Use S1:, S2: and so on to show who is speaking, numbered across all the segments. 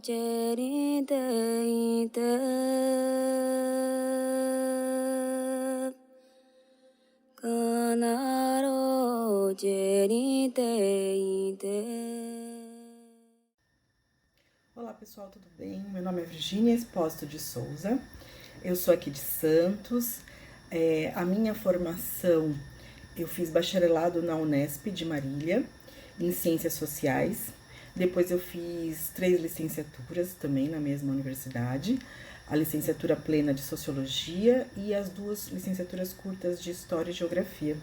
S1: 제리 데이데 가나로 제리 데이데.
S2: Olá pessoal, tudo bem? Meu nome é Virgínia Espósito de Souza, eu sou aqui de Santos. A minha formação, eu fiz bacharelado na Unesp de Marília, em Ciências Sociais. Depois eu fiz 3 licenciaturas também na mesma universidade, a licenciatura plena de Sociologia e as 2 licenciaturas curtas de História e Geografia.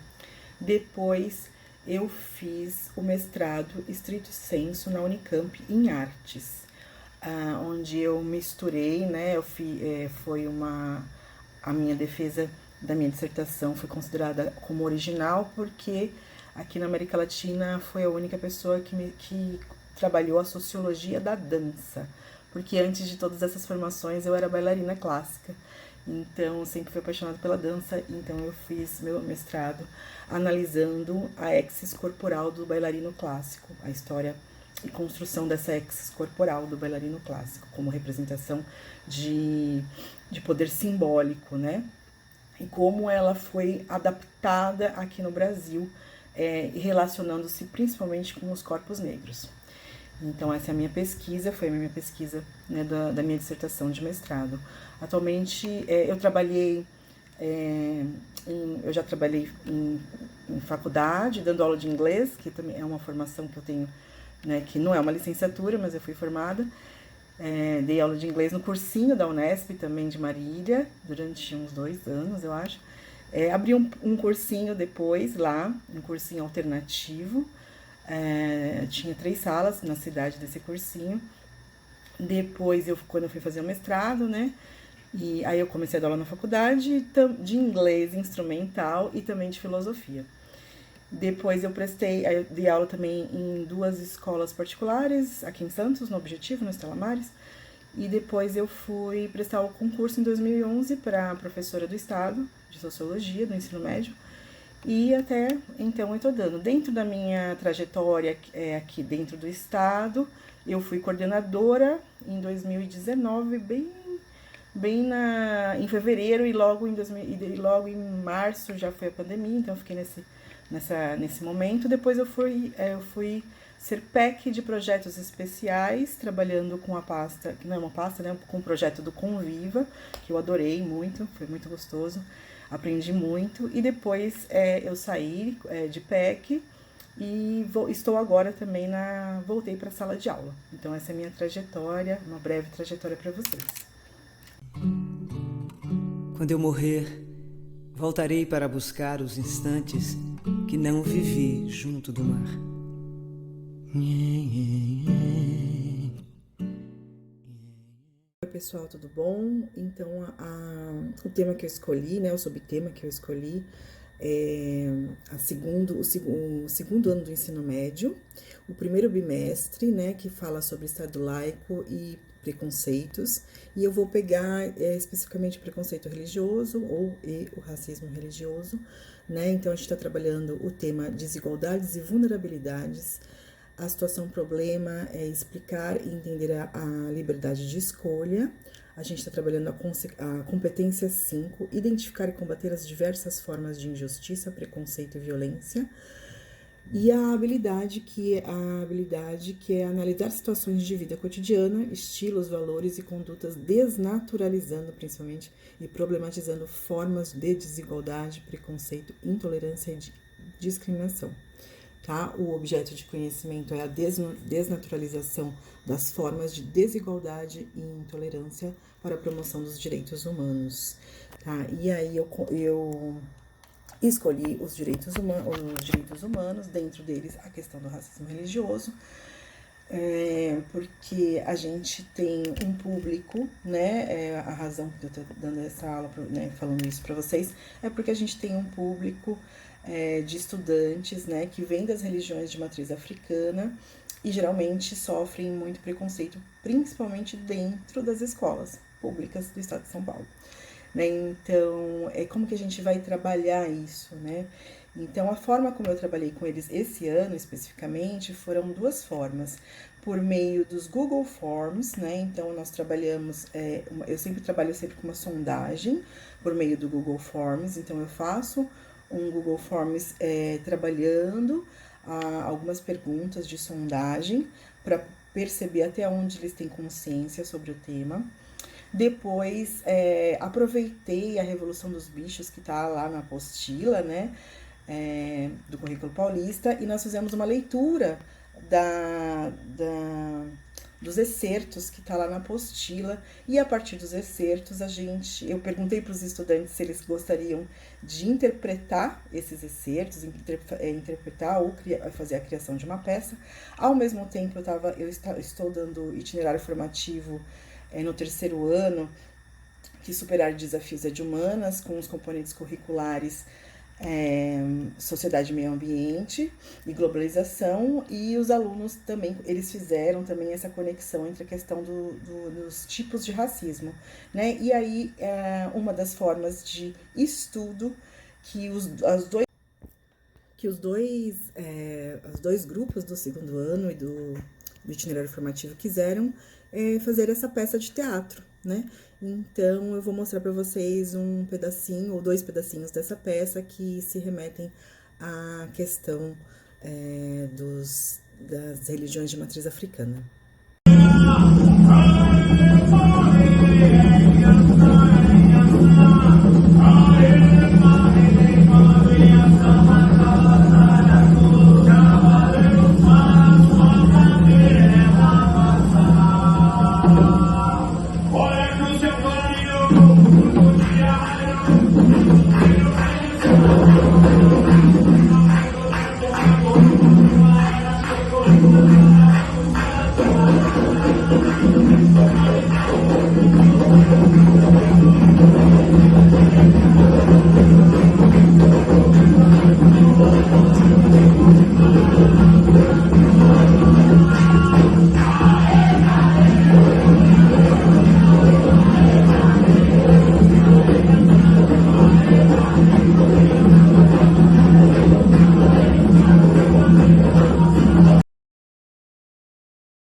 S2: Depois eu fiz o mestrado estrito sensu na Unicamp em Artes, onde eu misturei, né, a minha defesa da minha dissertação foi considerada como original, porque aqui na América Latina foi a única pessoa que trabalhou a sociologia da dança, porque antes de todas essas formações eu era bailarina clássica, então sempre fui apaixonada pela dança, então eu fiz meu mestrado analisando a exis corporal do bailarino clássico, a história e construção dessa exis corporal do bailarino clássico, como representação de poder simbólico, né? E como ela foi adaptada aqui no Brasil, relacionando-se principalmente com os corpos negros. Então essa é a minha pesquisa, foi a minha pesquisa, né, da minha dissertação de mestrado. Atualmente eu já trabalhei em faculdade, dando aula de inglês, que também é uma formação que eu tenho, né, que não é uma licenciatura, mas eu fui formada. Dei aula de inglês no cursinho da Unesp, também de Marília, durante uns 2 anos, eu acho. Abri um cursinho depois lá, um cursinho alternativo. Tinha 3 salas na cidade desse cursinho. Depois, quando eu fui fazer o mestrado, né? E aí eu comecei a dar aula na faculdade de inglês instrumental e também de filosofia. Depois eu dei aula também em 2 escolas particulares, aqui em Santos, no Objetivo, no Estela Maris. E depois eu fui prestar o concurso em 2011 para professora do Estado, de Sociologia, do ensino médio. E até então eu estou dando. Dentro da minha trajetória aqui dentro do Estado, eu fui coordenadora em 2019, em fevereiro, e logo em março já foi a pandemia, então eu fiquei nesse momento. Depois eu fui ser PEC de projetos especiais, trabalhando com a pasta, que não é uma pasta, né, com o projeto do Conviva, que eu adorei muito, foi muito gostoso, aprendi muito. E depois eu saí de PEC e estou agora também voltei para a sala de aula. Então essa é a minha trajetória, uma breve trajetória para vocês.
S3: Quando eu morrer, voltarei para buscar os instantes que não vivi junto do mar.
S2: Oi pessoal, tudo bom? Então o tema que eu escolhi, né, o subtema que eu escolhi é o segundo ano do ensino médio, o primeiro bimestre, né, que fala sobre Estado laico e preconceitos, e eu vou pegar especificamente o preconceito religioso e o racismo religioso, né? Então a gente está trabalhando o tema desigualdades e vulnerabilidades. A situação problema é explicar e entender a liberdade de escolha. A gente está trabalhando a competência 5, identificar e combater as diversas formas de injustiça, preconceito e violência. E a habilidade que é analisar situações de vida cotidiana, estilos, valores e condutas, desnaturalizando principalmente e problematizando formas de desigualdade, preconceito, intolerância e discriminação. Tá? O objeto de conhecimento é a desnaturalização das formas de desigualdade e intolerância para a promoção dos direitos humanos. Tá? E aí eu escolhi os direitos humanos, dentro deles a questão do racismo religioso, porque a gente tem um público, né? A razão que eu estou dando essa aula, né, falando isso para vocês, é porque a gente tem um público de estudantes, né, que vêm das religiões de matriz africana e geralmente sofrem muito preconceito, principalmente dentro das escolas públicas do estado de São Paulo. Né? Então, como que a gente vai trabalhar isso, né? Então, a forma como eu trabalhei com eles esse ano, especificamente, foram 2 formas. por meio dos Google Forms, né? Então, nós trabalhamos, eu sempre trabalho com uma sondagem por meio do Google Forms. Então, eu faço um Google Forms trabalhando algumas perguntas de sondagem para perceber até onde eles têm consciência sobre o tema. Depois, aproveitei a Revolução dos Bichos, que tá lá na apostila, né, do Currículo Paulista, e nós fizemos uma leitura dos excertos que tá lá na apostila, e a partir dos excertos, eu perguntei para os estudantes se eles gostariam de interpretar esses excertos, interpretar ou fazer a criação de uma peça. Ao mesmo tempo, eu estou dando itinerário formativo no 3º ano, que Superar Desafios é de Humanas, com os componentes curriculares Sociedade e Meio Ambiente e Globalização, e os alunos também, eles fizeram também essa conexão entre a questão dos tipos de racismo, né? E aí, uma das formas de estudo que os dois grupos do 2º ano e do itinerário formativo quiseram fazer essa peça de teatro, né? Então, eu vou mostrar para vocês um pedacinho ou 2 pedacinhos dessa peça que se remetem à questão das religiões de matriz africana.